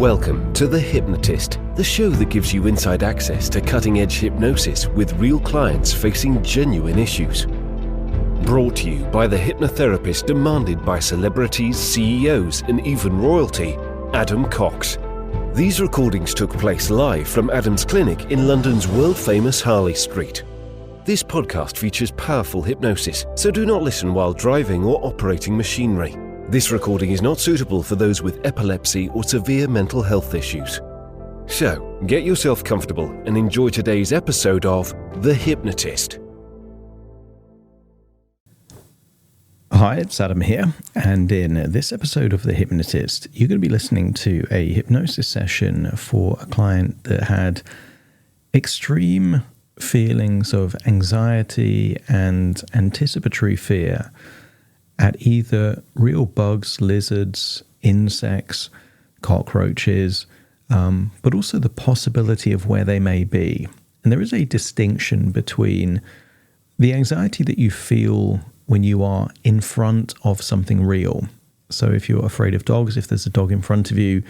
Welcome to The Hypnotist, the show that gives you inside access to cutting-edge hypnosis with real clients facing genuine issues. Brought to you by the hypnotherapist demanded by celebrities, CEOs, and even royalty, Adam Cox. These recordings took place live from Adam's clinic in London's world-famous Harley Street. This podcast features powerful hypnosis, so do not listen while driving or operating machinery. This recording is not suitable for those with epilepsy or severe mental health issues. So, get yourself comfortable and enjoy today's episode of The Hypnotist. Hi, it's Adam here, and in this episode of The Hypnotist, you're going to be listening to a hypnosis session for a client that had extreme feelings of anxiety and anticipatory fear at either real bugs, lizards, insects, cockroaches, but also the possibility of where they may be. And there is a distinction between the anxiety that you feel when you are in front of something real. So if you're afraid of dogs, if there's a dog in front of you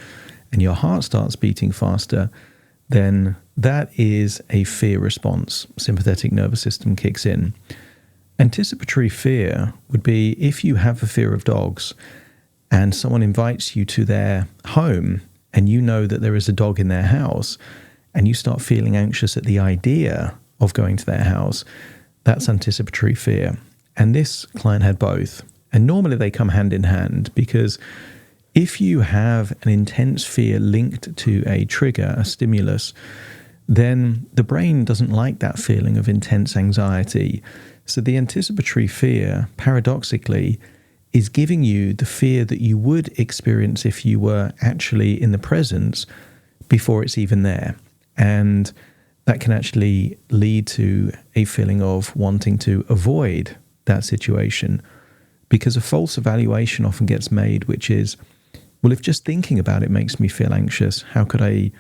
and your heart starts beating faster, then that is a fear response. Sympathetic nervous system kicks in. Anticipatory fear would be if you have a fear of dogs and someone invites you to their home and you know that there is a dog in their house and you start feeling anxious at the idea of going to their house. That's anticipatory fear. And this client had both. And normally they come hand in hand, because if you have an intense fear linked to a trigger, a stimulus, then the brain doesn't like that feeling of intense anxiety. So the anticipatory fear, paradoxically, is giving you the fear that you would experience if you were actually in the presence before it's even there. And that can actually lead to a feeling of wanting to avoid that situation, because a false evaluation often gets made, which is, well, if just thinking about it makes me feel anxious, how could I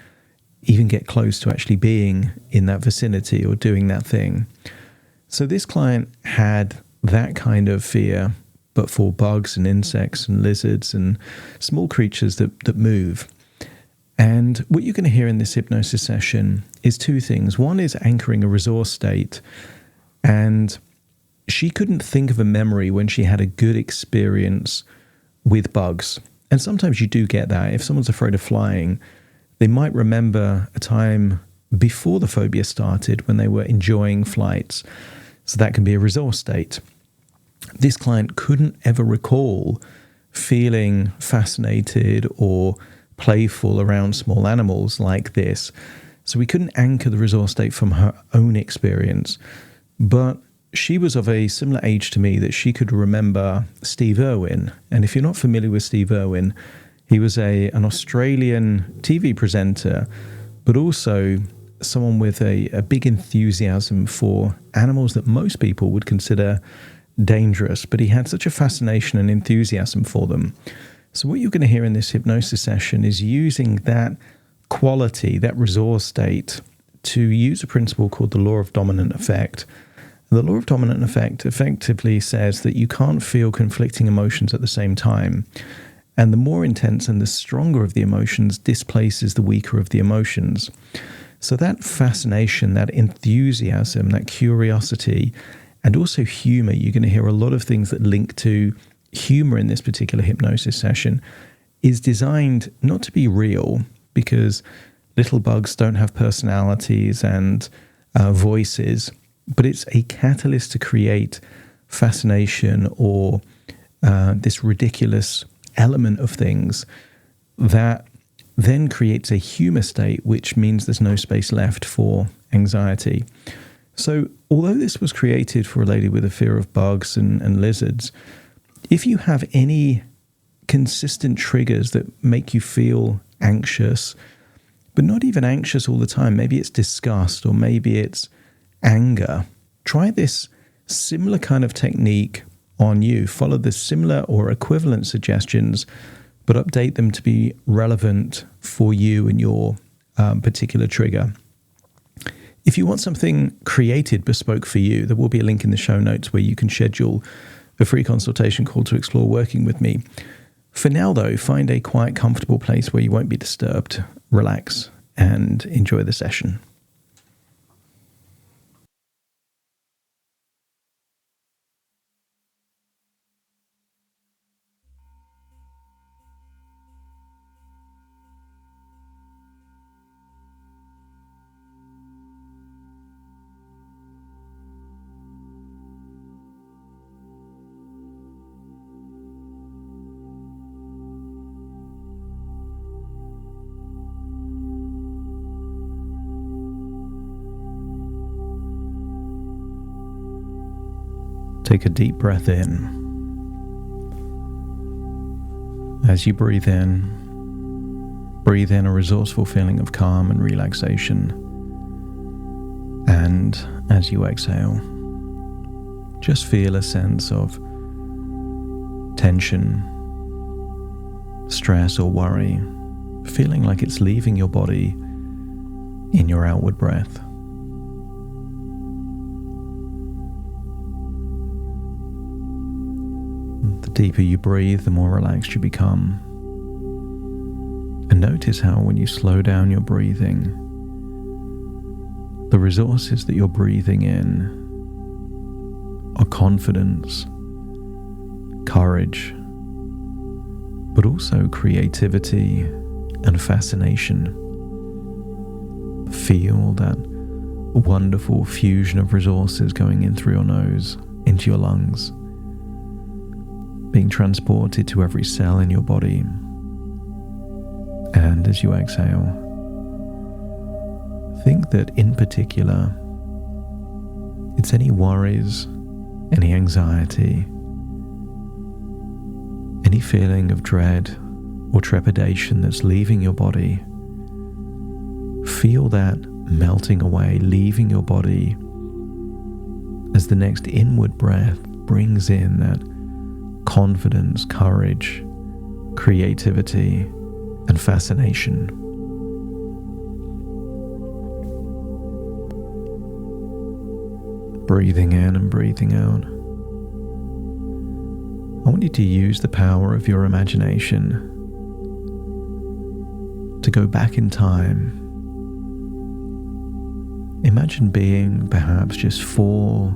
even get close to actually being in that vicinity or doing that thing? So this client had that kind of fear, but for bugs and insects and lizards and small creatures that move. And what you're going to hear in this hypnosis session is two things. One is anchoring a resource state. And she couldn't think of a memory when she had a good experience with bugs. And sometimes you do get that. If someone's afraid of flying, they might remember a time before the phobia started when they were enjoying flights. So that can be a resource state. This client couldn't ever recall feeling fascinated or playful around small animals like this. So we couldn't anchor the resource state from her own experience. But she was of a similar age to me that she could remember Steve Irwin. And if you're not familiar with Steve Irwin, he was an Australian TV presenter, but also someone with a big enthusiasm for animals that most people would consider dangerous, but he had such a fascination and enthusiasm for them. So what you're going to hear in this hypnosis session is using that quality, that resource state, to use a principle called the law of dominant effect. The law of dominant effect effectively says that you can't feel conflicting emotions at the same time. And the more intense and the stronger of the emotions displaces the weaker of the emotions. So that fascination, that enthusiasm, that curiosity, and also humor, you're going to hear a lot of things that link to humor in this particular hypnosis session, is designed not to be real, because little bugs don't have personalities and voices, but it's a catalyst to create fascination or this ridiculous element of things that then creates a humor state, which means there's no space left for anxiety. So although this was created for a lady with a fear of bugs and lizards, if you have any consistent triggers that make you feel anxious, but not even anxious all the time, maybe it's disgust or maybe it's anger, try this similar kind of technique on you. Follow the similar or equivalent suggestions, but update them to be relevant for you and your particular trigger. If you want something created bespoke for you, there will be a link in the show notes where you can schedule a free consultation call to explore working with me. For now, though, find a quiet, comfortable place where you won't be disturbed, relax, and enjoy the session. Take a deep breath in. As you breathe in a resourceful feeling of calm and relaxation. And as you exhale, just feel a sense of tension, stress or worry, feeling like it's leaving your body in your outward breath. The deeper you breathe, the more relaxed you become. And notice how when you slow down your breathing, the resources that you're breathing in are confidence, courage, but also creativity and fascination. Feel that wonderful fusion of resources going in through your nose, into your lungs, being transported to every cell in your body. And as you exhale, think that in particular, it's any worries, any anxiety, any feeling of dread or trepidation that's leaving your body. Feel that melting away, leaving your body as the next inward breath brings in that confidence, courage, creativity, and fascination. Breathing in and breathing out. I want you to use the power of your imagination to go back in time. Imagine being perhaps just 4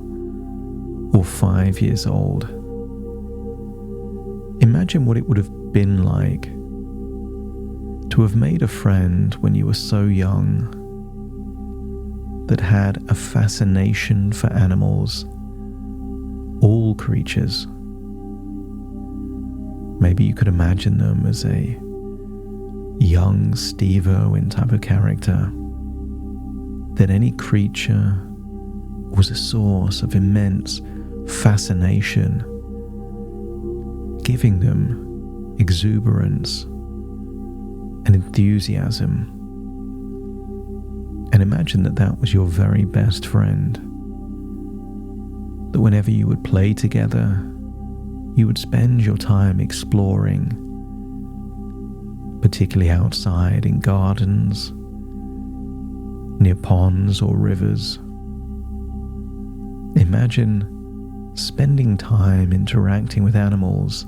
or 5 years old. Imagine what it would have been like to have made a friend when you were so young that had a fascination for animals, all creatures. Maybe you could imagine them as a young Steve Irwin type of character, that any creature was a source of immense fascination, giving them exuberance and enthusiasm. And imagine that that was your very best friend, that whenever you would play together, you would spend your time exploring, particularly outside in gardens, near ponds or rivers. Imagine spending time interacting with animals,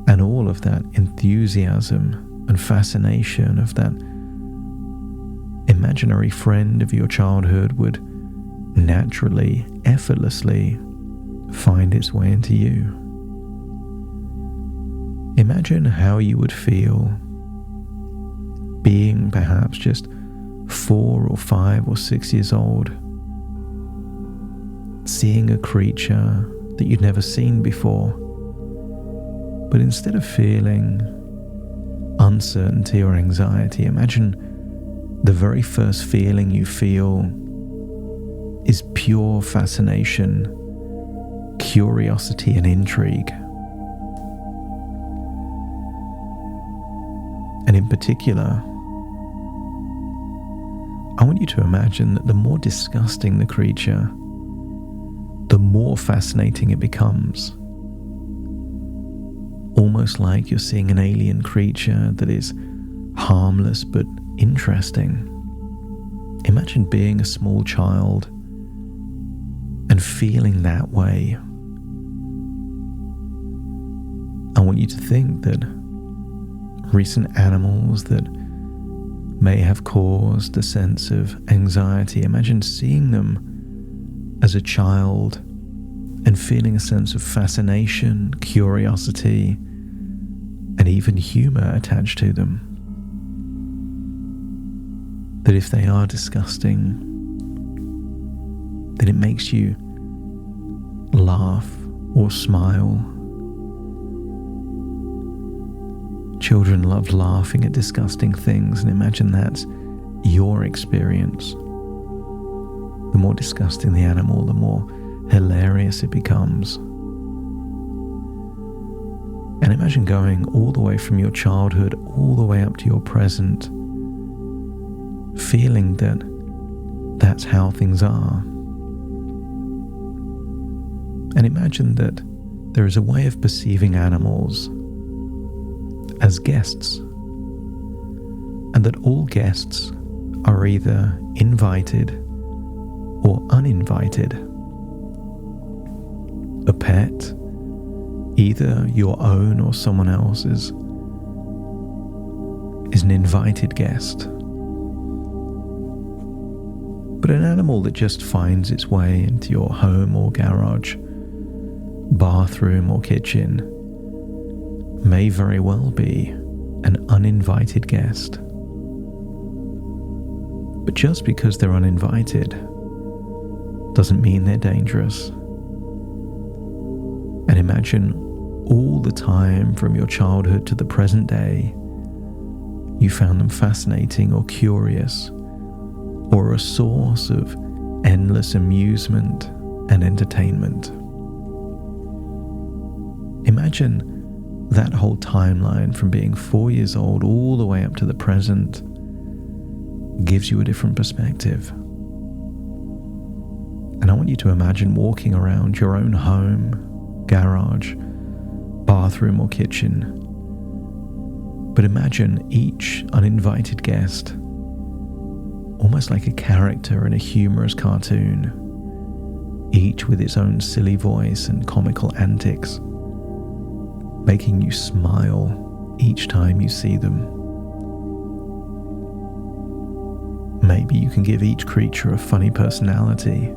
and all of that enthusiasm and fascination of that imaginary friend of your childhood would naturally, effortlessly find its way into you. Imagine how you would feel being perhaps just 4 or 5 or 6 years old, seeing a creature that you'd never seen before, but instead of feeling uncertainty or anxiety, imagine the very first feeling you feel is pure fascination, curiosity, and intrigue. And in particular, I want you to imagine that the more disgusting the creature, the more fascinating it becomes. Almost like you're seeing an alien creature that is harmless but interesting. Imagine being a small child and feeling that way. I want you to think that recent animals that may have caused a sense of anxiety, imagine seeing them as a child and feeling a sense of fascination, curiosity, and even humour attached to them. That if they are disgusting, then it makes you laugh or smile. Children love laughing at disgusting things, and imagine that's your experience. The more disgusting the animal, the more hilarious it becomes. And imagine going all the way from your childhood all the way up to your present, feeling that that's how things are. And imagine that there is a way of perceiving animals as guests, and that all guests are either invited or uninvited. A pet, either your own or someone else's, is an invited guest. But an animal that just finds its way into your home or garage, bathroom or kitchen, may very well be an uninvited guest. But just because they're uninvited doesn't mean they're dangerous. And imagine all the time from your childhood to the present day, you found them fascinating or curious, or a source of endless amusement and entertainment. Imagine that whole timeline from being 4 years old all the way up to the present gives you a different perspective. And I want you to imagine walking around your own home, garage, bathroom or kitchen. But imagine each uninvited guest almost like a character in a humorous cartoon, each with its own silly voice and comical antics, making you smile each time you see them. Maybe you can give each creature a funny personality.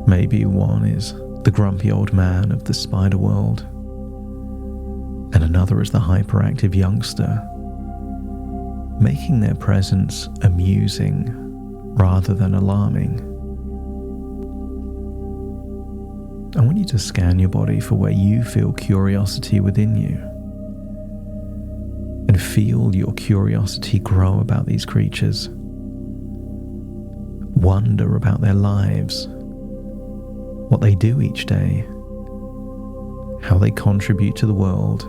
Maybe one is the grumpy old man of the spider world, and another is the hyperactive youngster, making their presence amusing rather than alarming. I want you to scan your body for where you feel curiosity within you, and feel your curiosity grow about these creatures. Wonder about their lives, what they do each day, how they contribute to the world.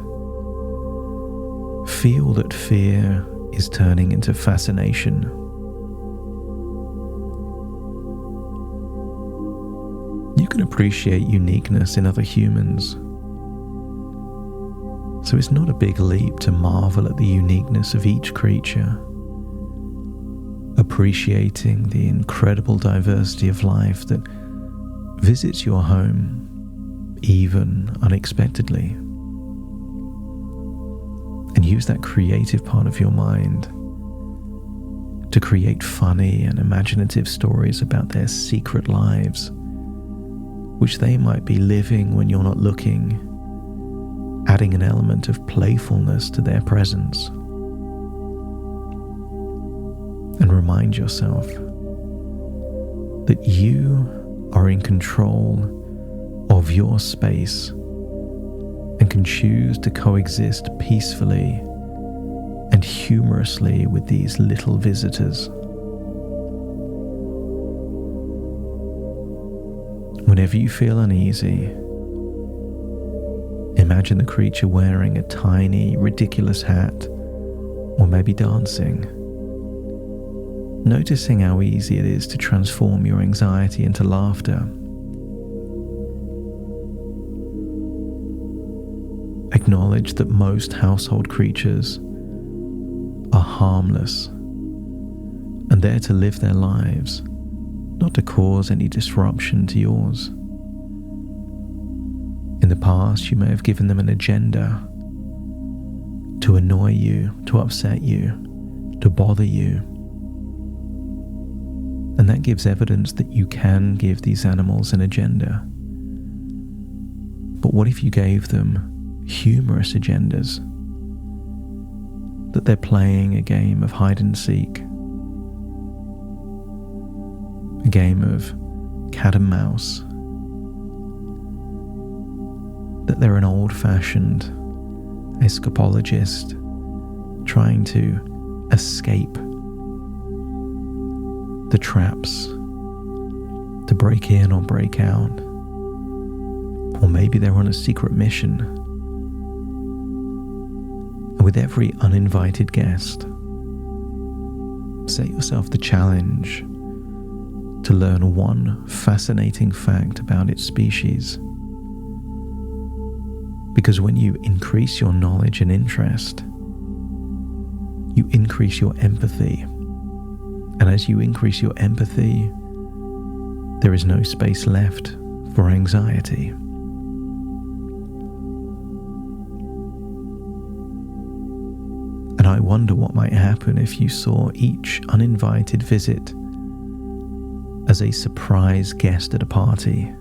Feel that fear is turning into fascination. You can appreciate uniqueness in other humans, so it's not a big leap to marvel at the uniqueness of each creature, appreciating the incredible diversity of life that visits your home, even unexpectedly. And use that creative part of your mind to create funny and imaginative stories about their secret lives, which they might be living when you're not looking, adding an element of playfulness to their presence. And remind yourself that you are in control of your space and can choose to coexist peacefully and humorously with these little visitors. Whenever you feel uneasy, imagine the creature wearing a tiny, ridiculous hat, or maybe dancing. Noticing how easy it is to transform your anxiety into laughter. Acknowledge that most household creatures are harmless and there to live their lives, not to cause any disruption to yours. In the past, you may have given them an agenda to annoy you, to upset you, to bother you. And that gives evidence that you can give these animals an agenda. But what if you gave them humorous agendas? That they're playing a game of hide and seek, a game of cat and mouse, that they're an old-fashioned escapologist trying to escape the traps, to break in or break out. Or maybe they're on a secret mission. And with every uninvited guest, set yourself the challenge to learn one fascinating fact about its species. Because when you increase your knowledge and interest, you increase your empathy. And as you increase your empathy, there is no space left for anxiety. And I wonder what might happen if you saw each uninvited visit as a surprise guest at a party,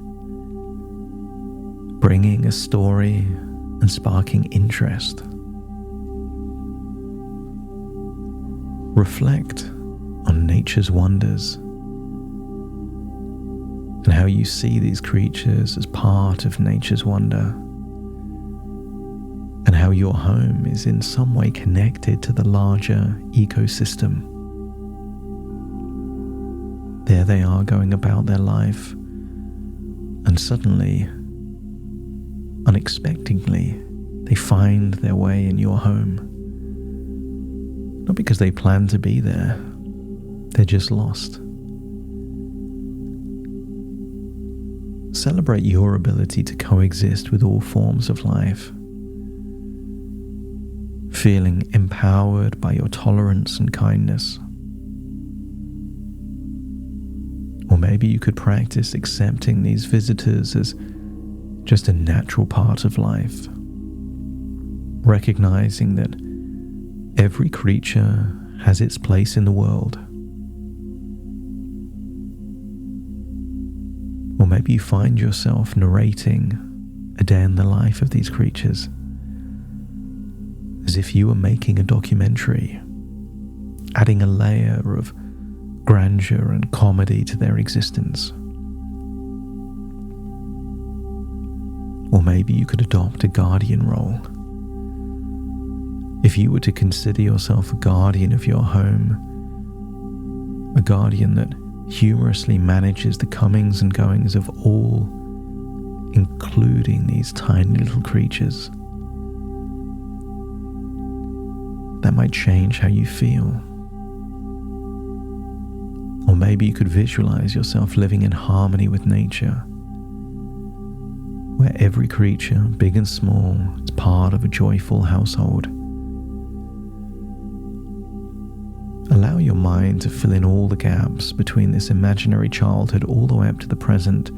bringing a story and sparking interest. Reflect on nature's wonders and how you see these creatures as part of nature's wonder, and how your home is in some way connected to the larger ecosystem. There they are going about their life, and suddenly, unexpectedly, they find their way in your home. Not because they plan to be there, they're just lost. Celebrate your ability to coexist with all forms of life, feeling empowered by your tolerance and kindness. Or maybe you could practice accepting these visitors as just a natural part of life, recognizing that every creature has its place in the world. Or maybe you find yourself narrating a day in the life of these creatures, as if you were making a documentary, adding a layer of grandeur and comedy to their existence. Or maybe you could adopt a guardian role. If you were to consider yourself a guardian of your home, a guardian that humorously manages the comings and goings of all, including these tiny little creatures, that might change how you feel. Or maybe you could visualize yourself living in harmony with nature, where every creature, big and small, is part of a joyful household. Allow your mind to fill in all the gaps between this imaginary childhood all the way up to the present.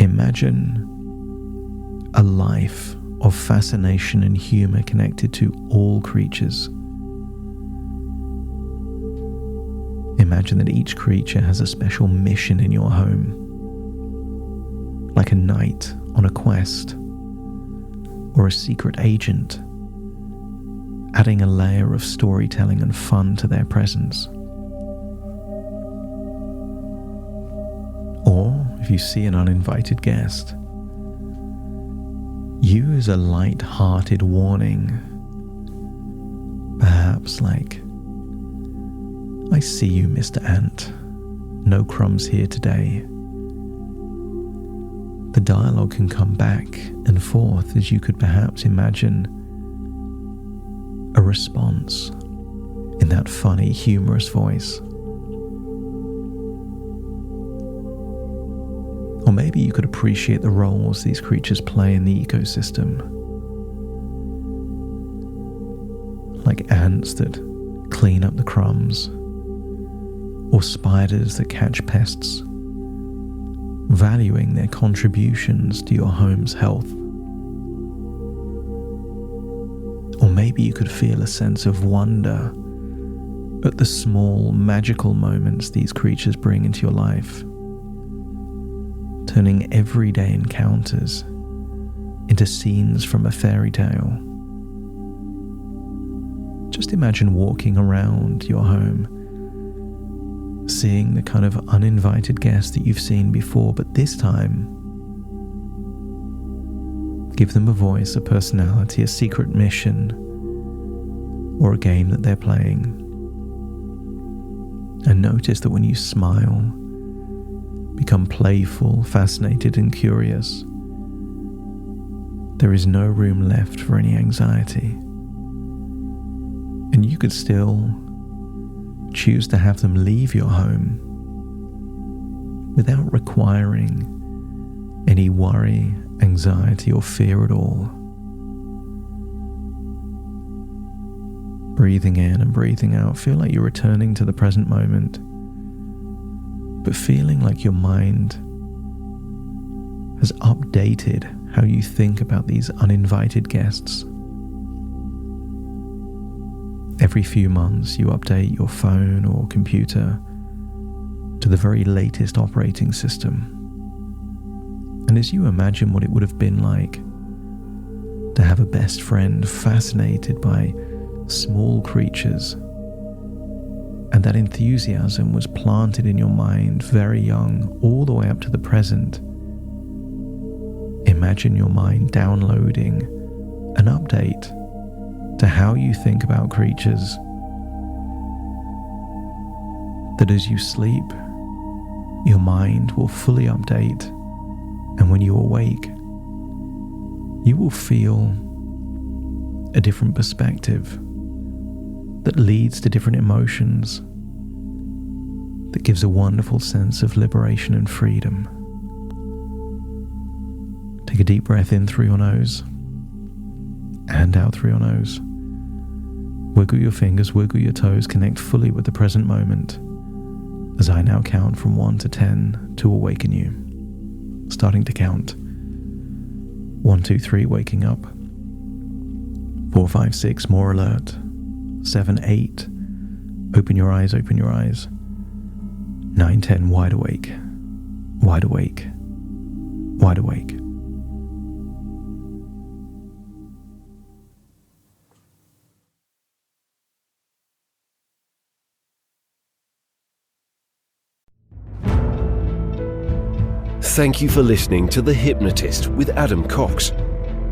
Imagine a life of fascination and humor connected to all creatures. Imagine that each creature has a special mission in your home, like a knight on a quest, or a secret agent, adding a layer of storytelling and fun to their presence. Or, if you see an uninvited guest, use a light-hearted warning, perhaps like, "I see you, Mr. Ant. No crumbs here today." The dialogue can come back and forth as you could perhaps imagine a response in that funny, humorous voice. Or maybe you could appreciate the roles these creatures play in the ecosystem, like ants that clean up the crumbs, or spiders that catch pests, valuing their contributions to your home's health. Or maybe you could feel a sense of wonder at the small, magical moments these creatures bring into your life, turning everyday encounters into scenes from a fairy tale. Just imagine walking around your home, seeing the kind of uninvited guests that you've seen before, but this time, give them a voice, a personality, a secret mission, or a game that they're playing. And notice that when you smile, become playful, fascinated, and curious, there is no room left for any anxiety. And you could still choose to have them leave your home without requiring any worry, anxiety, or fear at all. Breathing in and breathing out, feel like you're returning to the present moment, but feeling like your mind has updated how you think about these uninvited guests. Every few months, you update your phone or computer to the very latest operating system. And as you imagine what it would have been like to have a best friend fascinated by small creatures, and that enthusiasm was planted in your mind very young, all the way up to the present, imagine your mind downloading an update to how you think about creatures, that as you sleep, your mind will fully update, and when you awake, you will feel a different perspective that leads to different emotions, that gives a wonderful sense of liberation and freedom. Take a deep breath in through your nose and out through your nose. Wiggle your fingers, wiggle your toes, connect fully with the present moment as I now count from 1 to 10 to awaken you. Starting to count. 1, 2, 3, waking up. 4, 5, 6, more alert. 7, 8, open your eyes, open your eyes. 9, 10, wide awake, wide awake, wide awake. Thank you for listening to The Hypnotist with Adam Cox,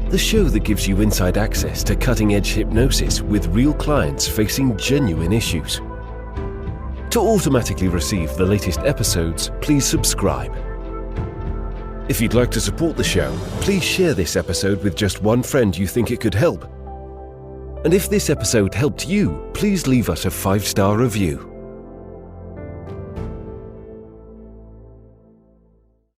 the show that gives you inside access to cutting-edge hypnosis with real clients facing genuine issues. To automatically receive the latest episodes, please subscribe. If you'd like to support the show, please share this episode with just one friend you think it could help. And if this episode helped you, please leave us a 5-star review.